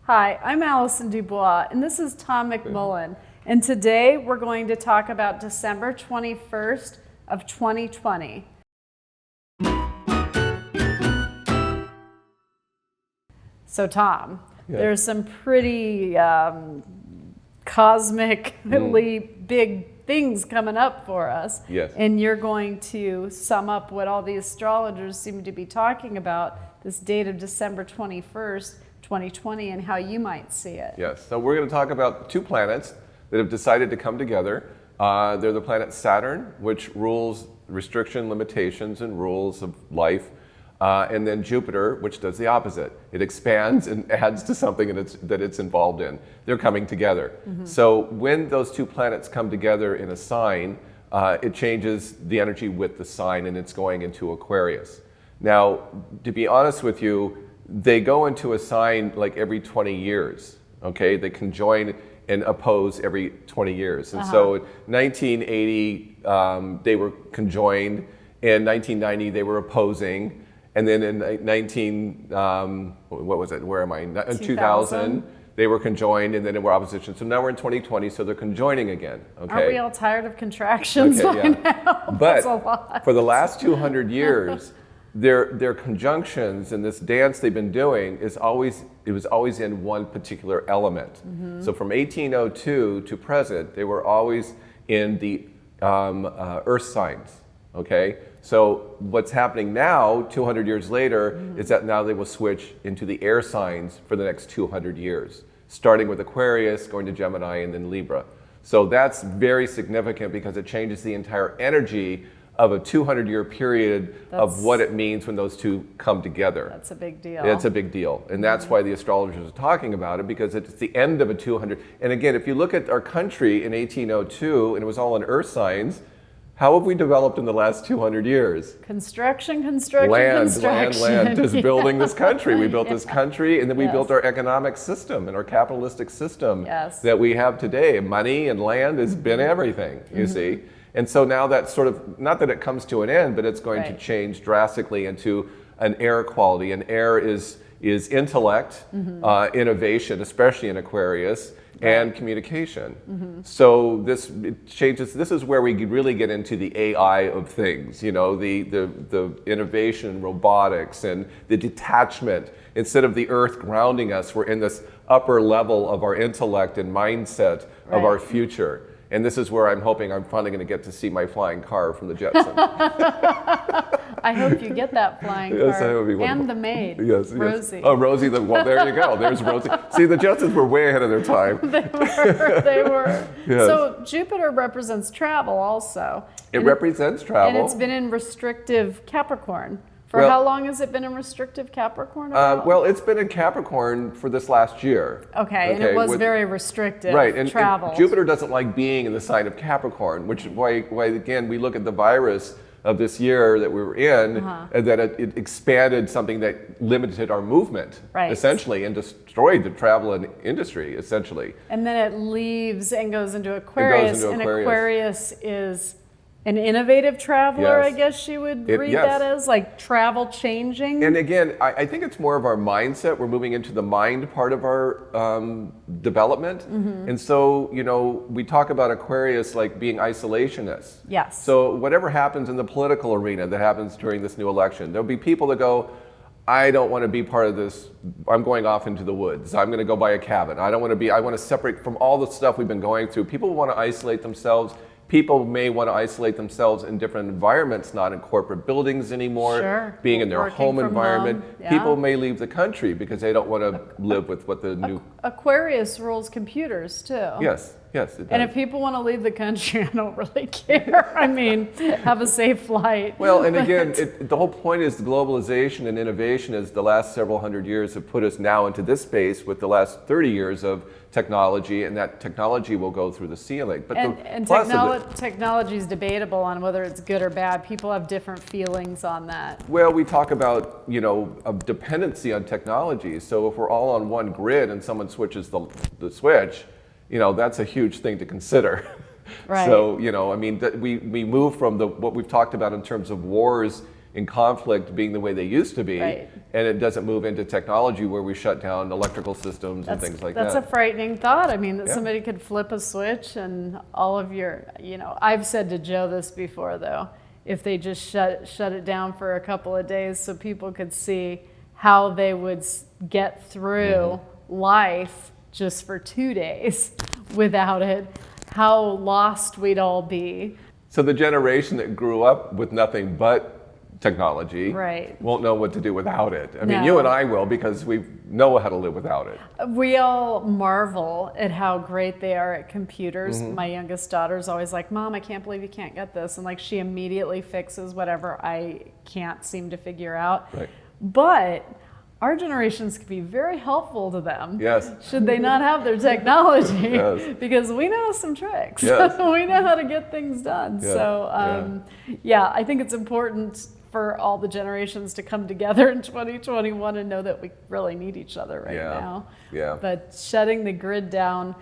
Hi, I'm Allison DuBois, and this is Tom McMullen. And today we're going to talk about December 21st of 2020. So Tom, there's some pretty cosmically big things coming up for us. Yes. And you're going to sum up what all the astrologers seem to be talking about, this date of December 21st, 2020, and how you might see it. Yes, so we're going to talk about two planets that have decided to come together. They're the planet Saturn, which rules restriction, limitations, and rules of life. And then Jupiter, which does the opposite. It expands and adds to something that it's involved in. They're coming together. So when those two planets come together in a sign, it changes the energy with the sign, and it's going into Aquarius. Now, to be honest with you, they go into a sign like every 20 years, okay? They conjoin and oppose every 20 years. And so in 1980, they were conjoined. In 1990, they were opposing. And then in 2000, they were conjoined, and then they were opposition. So now we're in 2020, so they're conjoining again, okay? Aren't we all tired of contractions by now? But That's a lot. for the last 200 years, their conjunctions and this dance they've been doing was always in one particular element. So from 1802 to present, they were always in the earth signs, okay? So what's happening now, 200 years later, is that now they will switch into the air signs for the next 200 years, starting with Aquarius, going to Gemini, and then Libra. So that's very significant because it changes the entire energy of a 200-year period of what it means when those two come together. That's a big deal. It's a big deal. And that's why the astrologers are talking about it, because it's the end of a 200. And again, if you look at our country in 1802, and it was all in earth signs, how have we developed in the last 200 years? Construction. Just building this country. We built this country, and then we built our economic system and our capitalistic system that we have today. Money and land has been everything, you see. And so now that's sort of, not that it comes to an end, but it's going to change drastically into an air quality. And air is intellect, innovation, especially in Aquarius, and communication. So this changes. This is where we really get into the AI of things, you know, the innovation, robotics, and the detachment. Instead of the earth grounding us, we're in this upper level of our intellect and mindset of our future. And this is where I'm hoping I'm finally going to get to see my flying car from the Jetsons. I hope you get that flying car. Yes, that would be wonderful. And the maid, Rosie. Oh, Rosie, well, there you go. There's Rosie. See, the Jetsons were way ahead of their time. They were. Yes. So Jupiter represents travel also. It represents travel. And it's been in restrictive Capricorn. For how long has it been in restrictive Capricorn? Well, it's been in Capricorn for this last year. Okay, and it was very restrictive travel. And Jupiter doesn't like being in the sign of Capricorn, which is why again, we look at the virus of this year that we were in, and that it expanded something that limited our movement, essentially, and destroyed the travel and industry, essentially. And then it leaves and goes into Aquarius, and Aquarius is an innovative traveler, I guess you would read that as, like travel changing. And again, I think it's more of our mindset. We're moving into the mind part of our development. And so, you know, we talk about Aquarius like being isolationist. Yes. So whatever happens in the political arena that happens during this new election, there'll be people that go, I don't want to be part of this. I'm going off into the woods. I'm going to go buy a cabin. I want to separate from all the stuff we've been going through. People want to isolate themselves. People may want to isolate themselves in different environments, not in corporate buildings anymore, being in their home environment. People may leave the country because they don't want to live with what the new... Aquarius rules computers too. Yes, it does. And if people want to leave the country, I don't really care. I mean, have a safe flight. Well, and again, the whole point is the globalization and innovation is the last several hundred years have put us now into this space with the last 30 years of technology, and that technology will go through the ceiling. But technology is debatable on whether it's good or bad. People have different feelings on that. Well, we talk about, you know, a dependency on technology. So if we're all on one grid and someone switches the switch, you know, that's a huge thing to consider. So, you know, I mean, we move from what we've talked about in terms of wars in conflict being the way they used to be, and it doesn't move into technology where we shut down electrical systems and things like that. That's a frightening thought. I mean, that somebody could flip a switch and all of your, I've said to Joe this before though, if they just shut it down for a couple of days so people could see how they would get through life just for 2 days without it, how lost we'd all be. So the generation that grew up with nothing but technology won't know what to do without it. I mean, you and I will, because we know how to live without it. We all marvel at how great they are at computers. My youngest daughter's always like, Mom, I can't believe you can't get this. And like, she immediately fixes whatever I can't seem to figure out. But our generations can be very helpful to them. Should they not have their technology? Because we know some tricks. We know how to get things done. So I think it's important for all the generations to come together in 2021 and know that we really need each other right now. But shutting the grid down,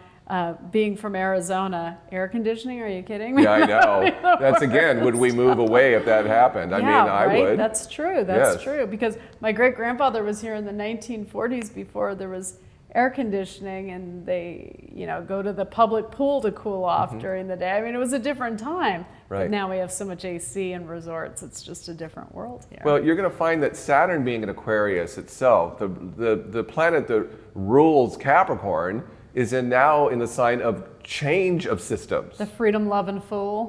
being from Arizona, air conditioning, are you kidding me? Yeah, I know. That's again, would we move away if that happened? I mean, I would. That's true. That's true. Because my great-grandfather was here in the 1940s before there was air conditioning, and they, go to the public pool to cool off during the day. I mean, it was a different time. But now we have so much AC and resorts. It's just a different world here. Well, you're going to find that Saturn being an Aquarius itself, the planet that rules Capricorn, is now in the sign of change of systems. The freedom, love, and fool.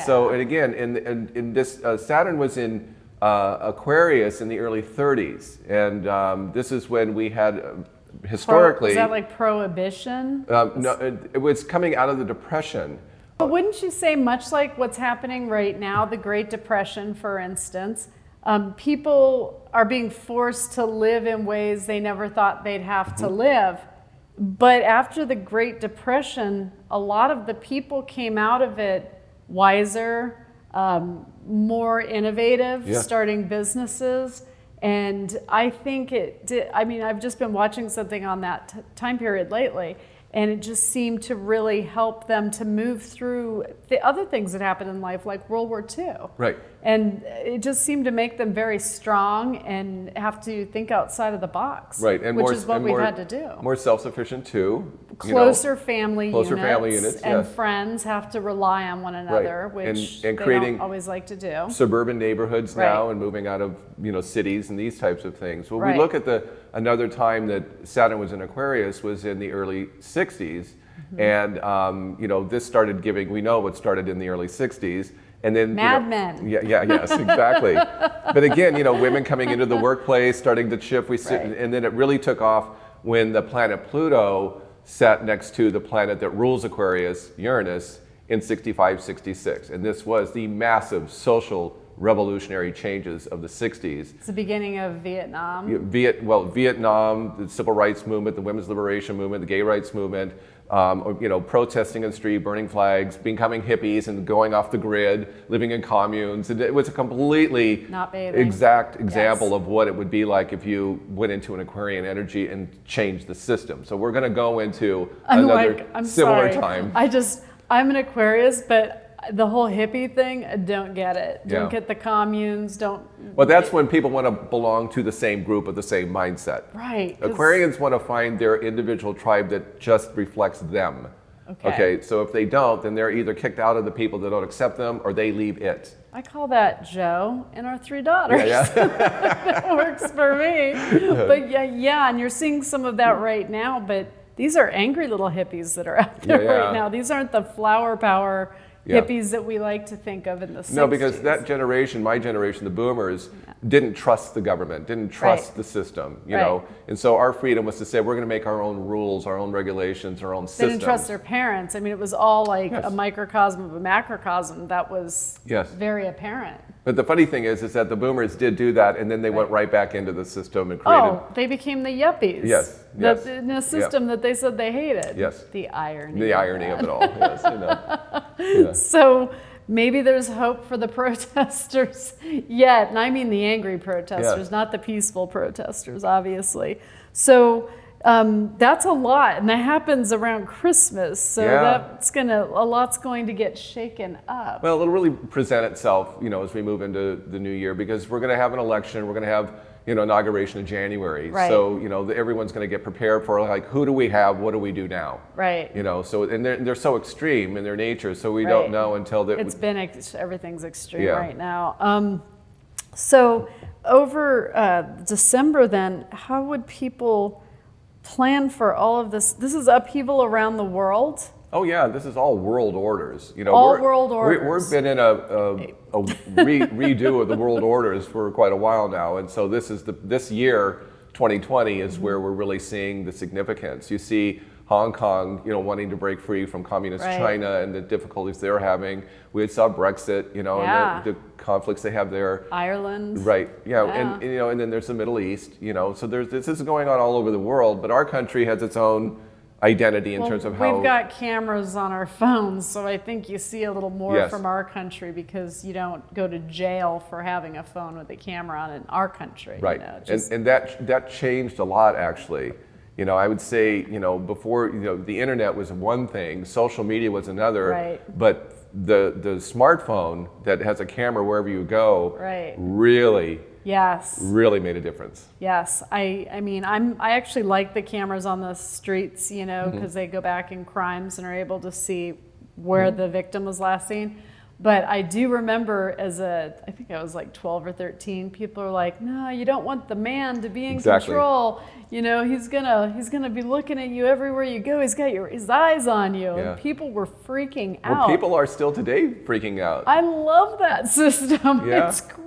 So, and again, in this, Saturn was in Aquarius in the early 30s. And this is when we had, historically... Was that like prohibition? No, it was coming out of the Depression. But wouldn't you say, much like what's happening right now, the Great Depression, for instance, people are being forced to live in ways they never thought they'd have to live. But after the Great Depression, a lot of the people came out of it wiser, more innovative, starting businesses. And I think it did. I mean, I've just been watching something on that time period lately, and it just seemed to really help them to move through the other things that happened in life, like World War II. And it just seemed to make them very strong and have to think outside of the box, and which is what we've had to do. More self-sufficient too. Closer family units, and friends have to rely on one another, which and they don't always like to do. Suburban neighborhoods now, and moving out of cities and these types of things. Well, we look at another time that Saturn was in Aquarius was in the early 60s, and this started giving. We know what started in the early 60s. And then Mad Men. Yes, exactly. But again, women coming into the workplace, starting to shift. And then it really took off when the planet Pluto sat next to the planet that rules Aquarius, Uranus, in 65, 66. And this was the massive social revolutionary changes of the 60s. It's the beginning of Vietnam. Vietnam, the civil rights movement, the women's liberation movement, the gay rights movement, protesting in the street, burning flags, becoming hippies and going off the grid, living in communes. And it was a completely exact example of what it would be like if you went into an Aquarian energy and changed the system. So we're going to go into another similar time. I'm an Aquarius, but the whole hippie thing, I don't get it. Don't get the communes, Well, that's when people want to belong to the same group of the same mindset. Aquarians want to find their individual tribe that just reflects them. Okay, so if they don't, then they're either kicked out of the people that don't accept them, or they leave it. I call that Joe and our 3 daughters. That works for me. But and you're seeing some of that right now, but these are angry little hippies that are out there right now. These aren't the flower power hippies that we like to think of in the 60s. No, because that generation, my generation, the boomers, didn't trust the government, didn't trust the system, you know. And so our freedom was to say, we're going to make our own rules, our own regulations, our own systems. They didn't trust their parents. I mean, it was all like a microcosm of a macrocosm. That was very apparent. But the funny thing is that the boomers did do that, and then they went right back into the system and created... Oh, they became the yuppies. In a system that they said they hated. The irony. The irony of it all, So maybe there's hope for the protesters yet, and I mean the angry protesters, not the peaceful protesters, obviously. So that's a lot, and that happens around Christmas. So a lot's going to get shaken up. Well, it'll really present itself, as we move into the new year, because we're going to have an election. We're going to have, inauguration in January. Right. So, everyone's going to get prepared for, like, who do we have? What do we do now? Right. So, and they're so extreme in their nature, so we don't know until everything's extreme right now. So over December then, how would people plan for all of this? This is upheaval around the world. Oh yeah, this is all world orders. World orders. We've been in a redo of the world orders for quite a while now, and so this year, 2020, is where we're really seeing the significance. You see Hong Kong, wanting to break free from communist China and the difficulties they're having. We saw Brexit, and the conflicts they have there. Ireland. Right. And then there's the Middle East. So this is going on all over the world, but our country has its own identity in terms of how we've got cameras on our phones, so I think you see a little more from our country, because you don't go to jail for having a phone with a camera on in our country. Right. And that changed a lot, actually. I would say, before, the internet was one thing, social media was another, but the smartphone that has a camera wherever you go really made a difference. Yes. I mean, I actually like the cameras on the streets, because they go back in crimes and are able to see where the victim was last seen. But I do remember I think I was like 12 or 13, people are like, no, you don't want the man to be in control. He's gonna be looking at you everywhere you go. He's got his eyes on you. Yeah. And people were freaking out. Well, people are still today freaking out. I love that system. Yeah. It's great.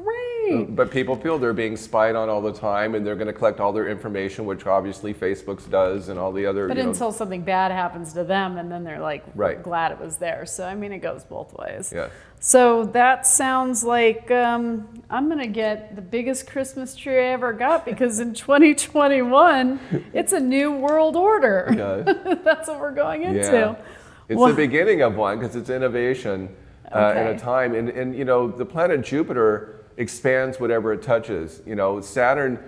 But people feel they're being spied on all the time, and they're going to collect all their information, which obviously Facebook does, and all the other. But until something bad happens to them, and then they're like glad it was there. So I mean, it goes both ways. Yeah. So that sounds like I'm going to get the biggest Christmas tree I ever got, because in 2021, it's a new world order. Yeah. That's what we're going into. Yeah. It's the beginning of one, because it's innovation in a time. And the planet Jupiter expands whatever it touches. Saturn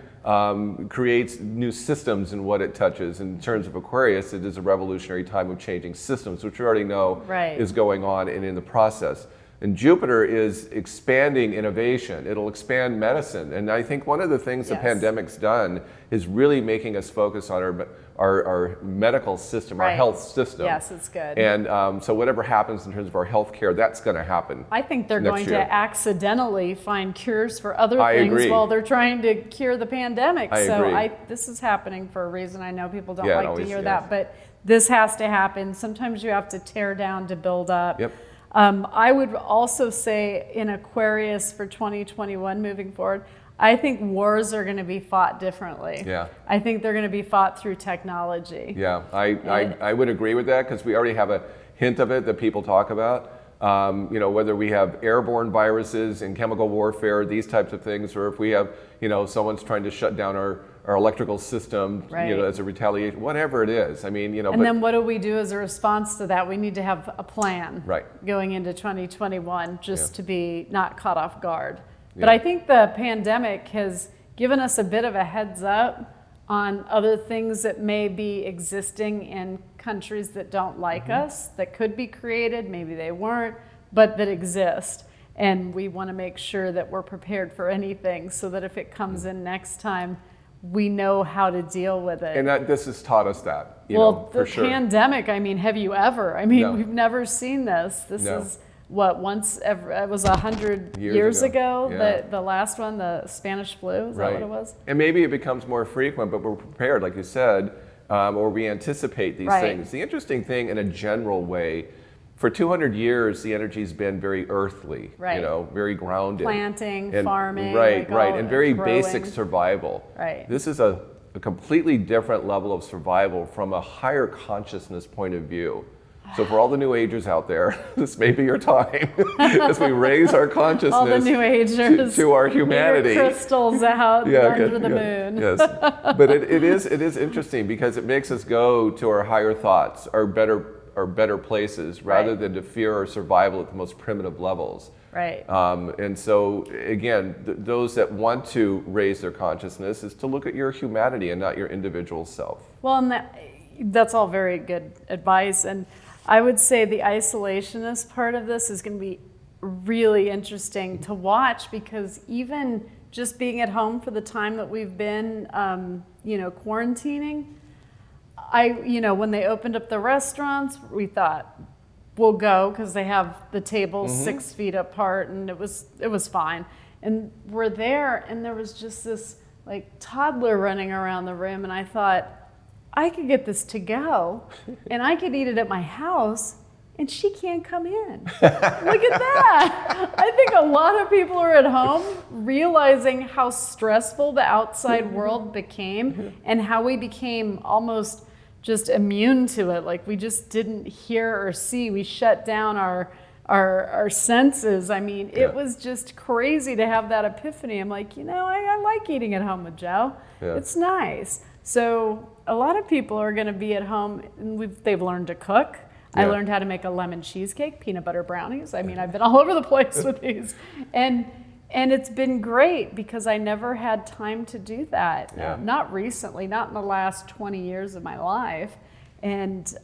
creates new systems in what it touches. In terms of Aquarius, it is a revolutionary time of changing systems, which we already know is going on and in the process. And Jupiter is expanding innovation. It'll expand medicine. And I think one of the things the pandemic's done is really making us focus on our medical system, our health system. Yes, it's good. And so whatever happens in terms of our health care, that's going to happen. I think they're going to accidentally find cures for other things while they're trying to cure the pandemic. This is happening for a reason. I know people don't like to hear that, but this has to happen. Sometimes you have to tear down to build up. Yep. I would also say in Aquarius for 2021 moving forward, I think wars are going to be fought differently. Yeah. I think they're going to be fought through technology. Yeah, I would agree with that, because we already have a hint of it that people talk about. Whether we have airborne viruses and chemical warfare, these types of things, or if we have, someone's trying to shut down our electrical system, as a retaliation, whatever it is. I mean, And then what do we do as a response to that? We need to have a plan going into 2021 just to be not caught off guard. But I think the pandemic has given us a bit of a heads up on other things that may be existing in countries that don't like us, that could be created, maybe they weren't, but that exist. And we want to make sure that we're prepared for anything, so that if it comes in next time, we know how to deal with it. And this has taught us that, the pandemic, I mean, have you ever? I mean, we've never seen this. This is what, it was 100 years ago, the last one, the Spanish flu, is that what it was? And maybe it becomes more frequent, but we're prepared, like you said, or we anticipate these things. The interesting thing in a general way, for 200 years, the energy's been very earthly, very grounded. Planting, farming. And very growing. basic survival. Right. This is a completely different level of survival from a higher consciousness point of view. So for all the New Agers out there, this may be your time as we raise our consciousness all the New Agers, to our humanity. Your crystals out under the moon. Yes, but it is interesting, because it makes us go to our higher thoughts, our better places, rather than to fear our survival at the most primitive levels. Right. And so again, those that want to raise their consciousness is to look at your humanity and not your individual self. Well, and that's all very good advice. And I would say the isolationist part of this is going to be really interesting to watch, because even just being at home for the time that we've been, quarantining, when they opened up the restaurants, we thought we'll go because they have the tables 6 feet apart, and it was fine. And we're there, and there was just this like toddler running around the room, and I thought, I could get this to go, and I could eat it at my house, and she can't come in. Look at that. I think a lot of people are at home realizing how stressful the outside world became, and how we became almost just immune to it. Like we just didn't hear or see. We shut down our senses. I mean, it was just crazy to have that epiphany. I'm like, I like eating at home with Joe. Yeah. It's nice. So a lot of people are going to be at home, and they've learned to cook. Yeah. I learned how to make a lemon cheesecake, peanut butter brownies. I mean, I've been all over the place with these. And it's been great because I never had time to do that. Yeah. Not recently, not in the last 20 years of my life. And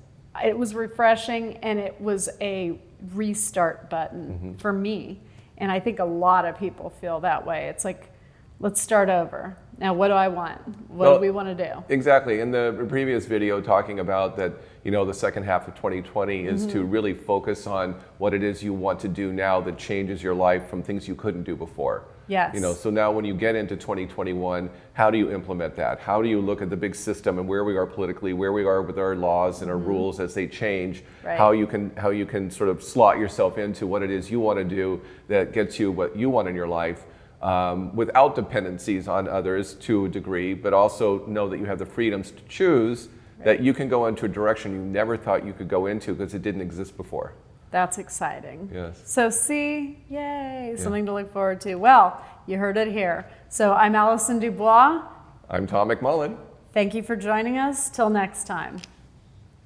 it was refreshing, and it was a restart button for me. And I think a lot of people feel that way. It's like, let's start over. Now, what do I want? What do we want to do? Exactly. In the previous video, talking about that, the second half of 2020 is to really focus on what it is you want to do now that changes your life from things you couldn't do before. Yes. So now when you get into 2021, how do you implement that? How do you look at the big system and where we are politically, where we are with our laws and our rules as they change, right. how you can sort of slot yourself into what it is you want to do that gets you what you want in your life. Without dependencies on others to a degree, but also know that you have the freedoms to choose, right. that you can go into a direction you never thought you could go into because it didn't exist before. That's exciting. Yes. So yay, something to look forward to. Well, you heard it here. So I'm Allison DuBois. I'm Tom McMullen. Thank you for joining us. Till next time.